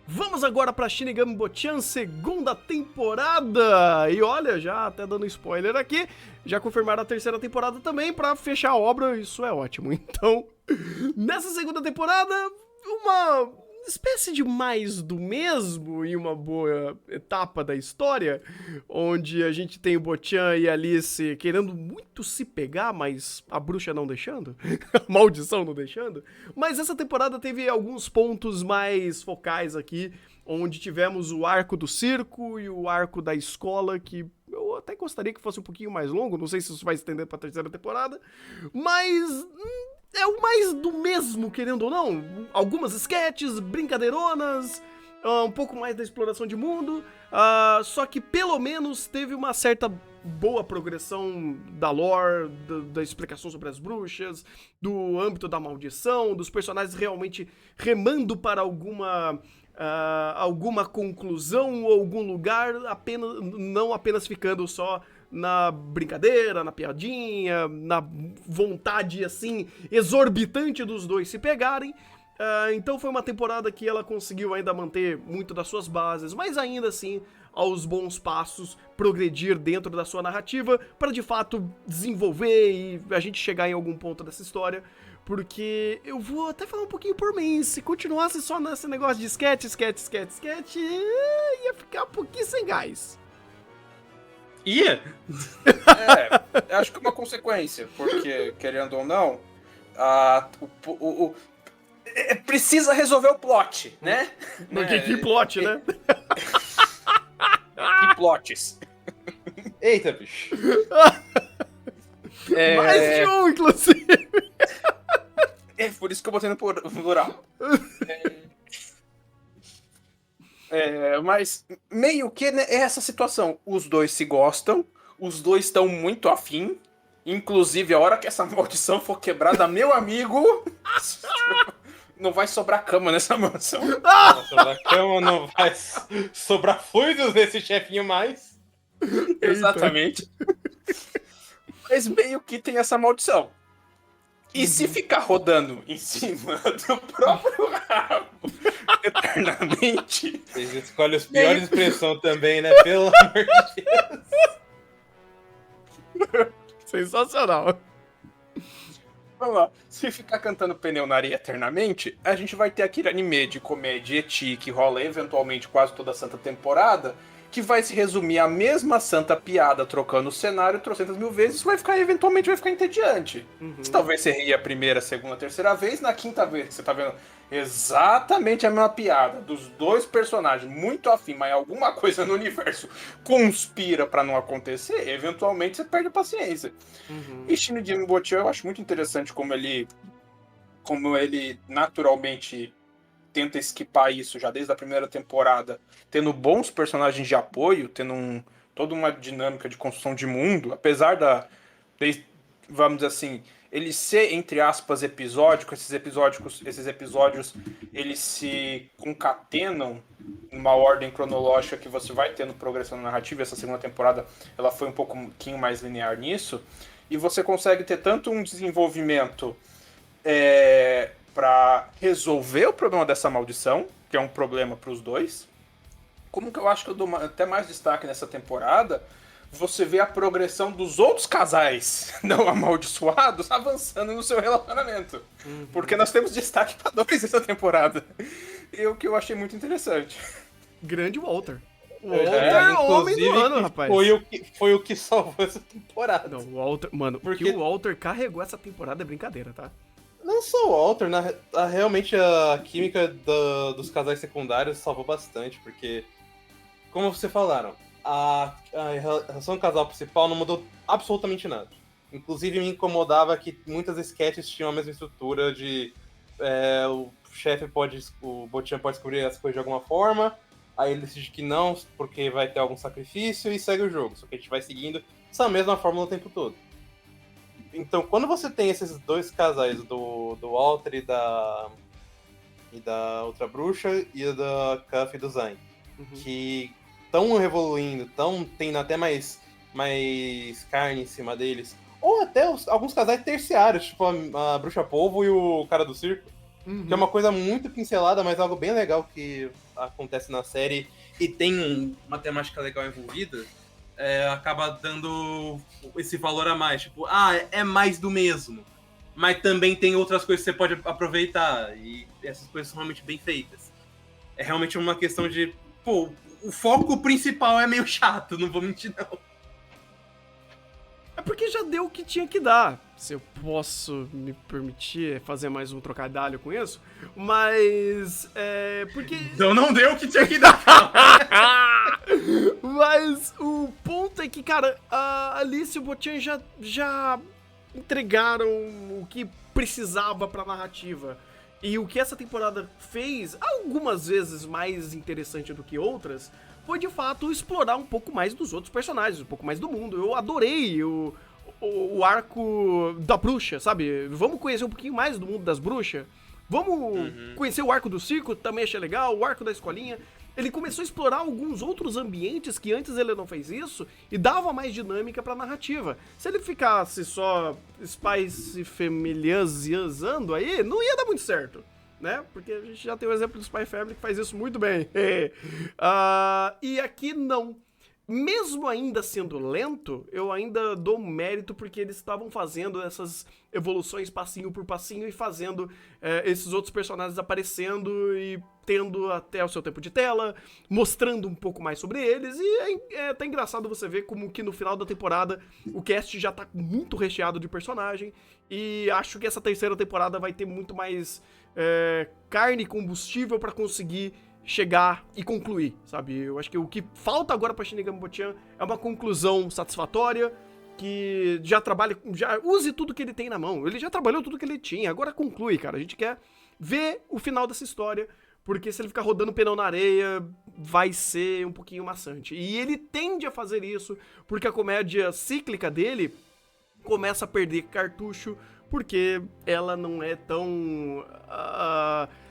Vamos agora pra Shinigami Bochan, segunda temporada! E olha, já até dando spoiler aqui, já confirmaram a terceira temporada também pra fechar a obra, isso é ótimo. Então, nessa segunda temporada, uma espécie de mais do mesmo e uma boa etapa da história, onde a gente tem o Bochan e a Alice querendo muito se pegar, mas a bruxa não deixando, a maldição não deixando. Mas essa temporada teve alguns pontos mais focais aqui, onde tivemos o arco do circo e o arco da escola, que eu até gostaria que fosse um pouquinho mais longo, não sei se isso vai estender pra terceira temporada, mas é o mais do mesmo, querendo ou não. Algumas sketches, brincadeironas, um pouco mais da exploração de mundo, só que pelo menos teve uma certa boa progressão da lore, da explicação sobre as bruxas, do âmbito da maldição, dos personagens realmente remando para alguma conclusão ou algum lugar, não apenas ficando só na brincadeira, na piadinha, na vontade, assim, exorbitante dos dois se pegarem. Então foi uma temporada que ela conseguiu ainda manter muito das suas bases, mas ainda assim, aos bons passos, progredir dentro da sua narrativa para de fato desenvolver e a gente chegar em algum ponto dessa história. Porque eu vou até falar um pouquinho por mim, se continuasse só nesse negócio de sketch, ia ficar um pouquinho sem gás. Ia? Acho que é uma consequência, porque, querendo ou não, precisa resolver o plot, né? Porque que plot, né? Que plots. Eita, bicho. Mais de um, inclusive. É por isso que eu botei no plural. Mas meio que, né, é essa situação. Os dois se gostam, os dois estão muito afim. Inclusive, a hora que essa maldição for quebrada, meu amigo, não vai sobrar cama nessa mansão. Não vai sobrar cama, não vai sobrar fluidos desse chefinho mais. Exatamente. Mas meio que tem essa maldição. E se ficar rodando em cima do próprio rabo eternamente... Vocês escolhem as piores expressões também, né? Pelo amor de Deus. Sensacional. Vamos lá. Se ficar cantando pneu na areia eternamente, a gente vai ter aquele anime de comédia eti que rola eventualmente quase toda a santa temporada, que vai se resumir a mesma santa piada trocando o cenário trocentas mil vezes, eventualmente vai ficar entediante. Se talvez você ria a primeira, segunda, terceira vez, na quinta vez que você tá vendo exatamente a mesma piada dos dois personagens muito afim, mas alguma coisa no universo conspira pra não acontecer, eventualmente você perde a paciência. E Shinigami Bochan eu acho muito interessante como ele naturalmente tenta esquipar isso já desde a primeira temporada, tendo bons personagens de apoio, tendo toda uma dinâmica de construção de mundo, apesar vamos dizer assim, ele ser, entre aspas, episódico, esses episódios eles se concatenam numa ordem cronológica que você vai tendo progressão narrativa. Essa segunda temporada ela foi um pouquinho mais linear nisso, e você consegue ter tanto um desenvolvimento para resolver o problema dessa maldição, que é um problema para os dois. Como que eu acho que eu dou até mais destaque nessa temporada, você vê a progressão dos outros casais não amaldiçoados avançando no seu relacionamento. Porque nós temos destaque para dois nessa temporada. E o que eu achei muito interessante. Grande Walter. Walter, homem do ano, rapaz. Foi o que salvou essa temporada. Não, o Walter, mano, porque o Walter carregou essa temporada é brincadeira, tá? Não só o Walter, realmente a química dos casais secundários salvou bastante, porque, como vocês falaram, a relação do casal principal não mudou absolutamente nada. Inclusive me incomodava que muitas sketches tinham a mesma estrutura de o Bochan pode descobrir as coisas de alguma forma, aí ele decide que não, porque vai ter algum sacrifício e segue o jogo. Só que a gente vai seguindo essa mesma fórmula o tempo todo. Então, quando você tem esses dois casais, do Walter e da outra bruxa, e da Cuff e do Zayn, que estão evoluindo, tendo até mais carne em cima deles, ou até alguns casais terciários, tipo a bruxa polvo e o cara do circo, Que é uma coisa muito pincelada, mas algo bem legal que acontece na série e tem uma temática legal envolvida, acaba dando esse valor a mais. Tipo, é mais do mesmo. Mas também tem outras coisas que você pode aproveitar. E essas coisas são realmente bem feitas. É realmente uma questão de... Pô, o foco principal é meio chato, não vou mentir, não. É porque já deu o que tinha que dar. Se eu posso me permitir fazer mais um trocadilho com isso. Mas. Porque. Então não deu o que tinha que dar. Mas o ponto é que, cara, a Alice e o Bochan já entregaram o que precisava pra narrativa. E o que essa temporada fez, algumas vezes mais interessante do que outras, foi de fato explorar um pouco mais dos outros personagens, um pouco mais do mundo. Eu adorei o arco da bruxa, sabe? Vamos conhecer um pouquinho mais do mundo das bruxas. Vamos conhecer o arco do circo, também achei legal, o arco da escolinha. Ele começou a explorar alguns outros ambientes que antes ele não fez isso e dava mais dinâmica pra narrativa. Se ele ficasse só Spice familiarizando aí, não ia dar muito certo, né? Porque a gente já tem o exemplo do Spy Family que faz isso muito bem. E aqui não. Mesmo ainda sendo lento, eu ainda dou mérito porque eles estavam fazendo essas evoluções passinho por passinho e fazendo esses outros personagens aparecendo e tendo até o seu tempo de tela, mostrando um pouco mais sobre eles, e é até engraçado você ver como que no final da temporada o cast já tá muito recheado de personagem, e acho que essa terceira temporada vai ter muito mais carne e combustível pra conseguir chegar e concluir, sabe? Eu acho que o que falta agora pra Shinigami Bochan é uma conclusão satisfatória, que já use tudo que ele tem na mão. Ele já trabalhou tudo que ele tinha, agora conclui, cara. A gente quer ver o final dessa história, porque se ele ficar rodando pneu na areia, vai ser um pouquinho maçante. E ele tende a fazer isso, porque a comédia cíclica dele começa a perder cartucho, porque ela não é tão...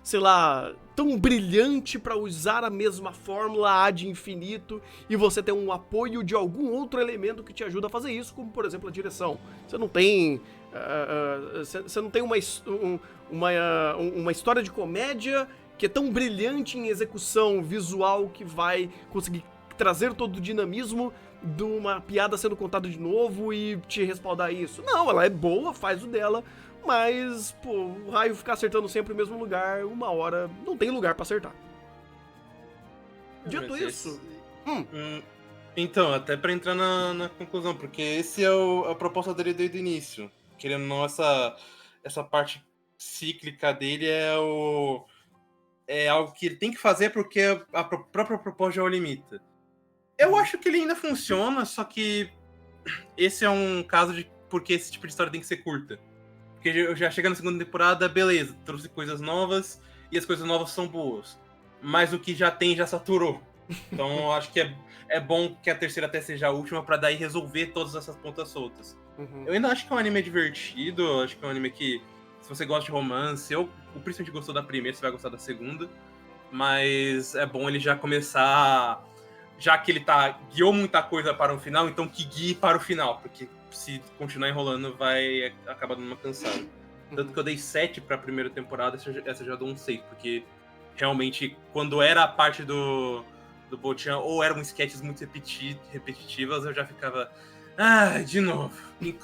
sei lá, tão brilhante pra usar a mesma fórmula ad infinito e você ter um apoio de algum outro elemento que te ajuda a fazer isso, como por exemplo a direção. Você não tem você não tem uma história de comédia que é tão brilhante em execução visual que vai conseguir trazer todo o dinamismo de uma piada sendo contada de novo e te respaldar isso. Não, ela é boa, faz o dela, mas, pô, o raio ficar acertando sempre o mesmo lugar, uma hora não tem lugar pra acertar. Dito isso... Então, até pra entrar na conclusão, porque esse é a proposta dele desde o início. Querendo ou não, essa parte cíclica dele é algo que ele tem que fazer porque a própria proposta já o limita. Eu acho que ele ainda funciona, só que esse é um caso de porque esse tipo de história tem que ser curta. Porque já chega na segunda temporada, beleza, trouxe coisas novas e as coisas novas são boas. Mas o que já tem já saturou. Então eu acho que é bom que a terceira até seja a última pra daí resolver todas essas pontas soltas. Eu ainda acho que é um anime divertido, acho que é um anime que, se você gosta de romance, ou principalmente gostou da primeira, você vai gostar da segunda. Mas é bom ele já começar... Já que ele guiou muita coisa para o final, então que guie para o final, porque se continuar enrolando vai acabar dando uma cansada. Tanto que eu dei 7 pra primeira temporada, essa eu já dou um 6, porque realmente, quando era a parte do Bochan, ou eram sketches muito repetitivas, eu já ficava... de novo.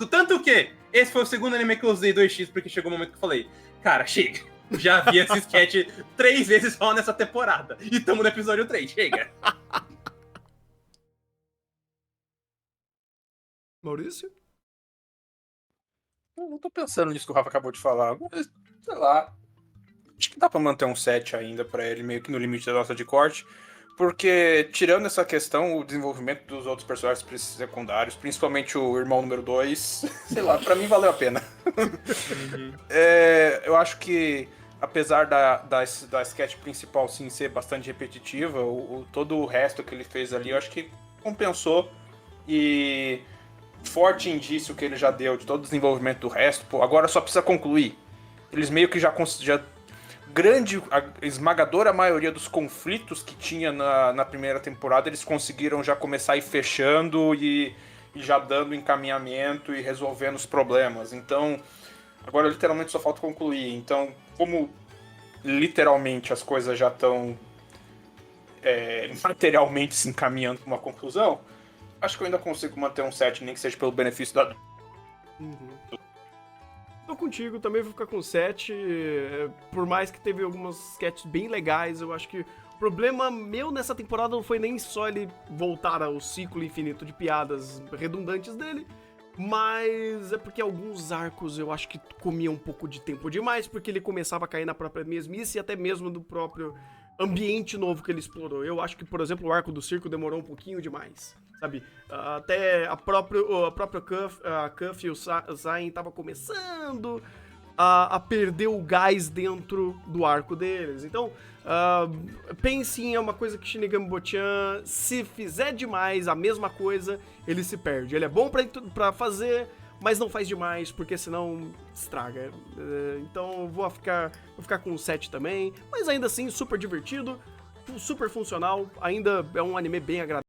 Tanto que esse foi o segundo anime que eu usei 2x, porque chegou um momento que eu falei, cara, chega. Já vi esse sketch 3 vezes só nessa temporada. E tamo no episódio 3, chega. Maurício? Eu não tô pensando nisso que o Rafa acabou de falar, mas, sei lá. Acho que dá pra manter um 7 ainda pra ele, meio que no limite da nossa de corte. Porque, tirando essa questão, o desenvolvimento dos outros personagens secundários, principalmente o irmão número 2, sei lá, pra mim valeu a pena. Eu acho que, apesar da sketch principal sim ser bastante repetitiva, todo o resto que ele fez ali, eu acho que compensou. E forte indício que ele já deu de todo o desenvolvimento do resto, pô, agora só precisa concluir. Eles meio que já a esmagadora maioria dos conflitos que tinha na primeira temporada, eles conseguiram já começar a ir fechando e já dando encaminhamento e resolvendo os problemas. Então, agora literalmente só falta concluir. Então, como literalmente as coisas já estão materialmente se encaminhando para uma conclusão, acho que eu ainda consigo manter um 7, nem que seja pelo benefício da... Tô contigo, também vou ficar com 7. Por mais que teve algumas sketches bem legais, eu acho que o problema meu nessa temporada não foi nem só ele voltar ao ciclo infinito de piadas redundantes dele, mas é porque alguns arcos eu acho que comiam um pouco de tempo demais, porque ele começava a cair na própria mesmice e até mesmo do próprio ambiente novo que ele explorou. Eu acho que, por exemplo, o arco do circo demorou um pouquinho demais, sabe? Até a própria Cuff e o Zayn tava começando a perder o gás dentro do arco deles. Então, pense em uma coisa que Shinigami Bochan, se fizer demais a mesma coisa, ele se perde. Ele é bom pra fazer, mas não faz demais, porque senão estraga. Então vou ficar com 7 também, mas ainda assim super divertido, super funcional, ainda é um anime bem agradável.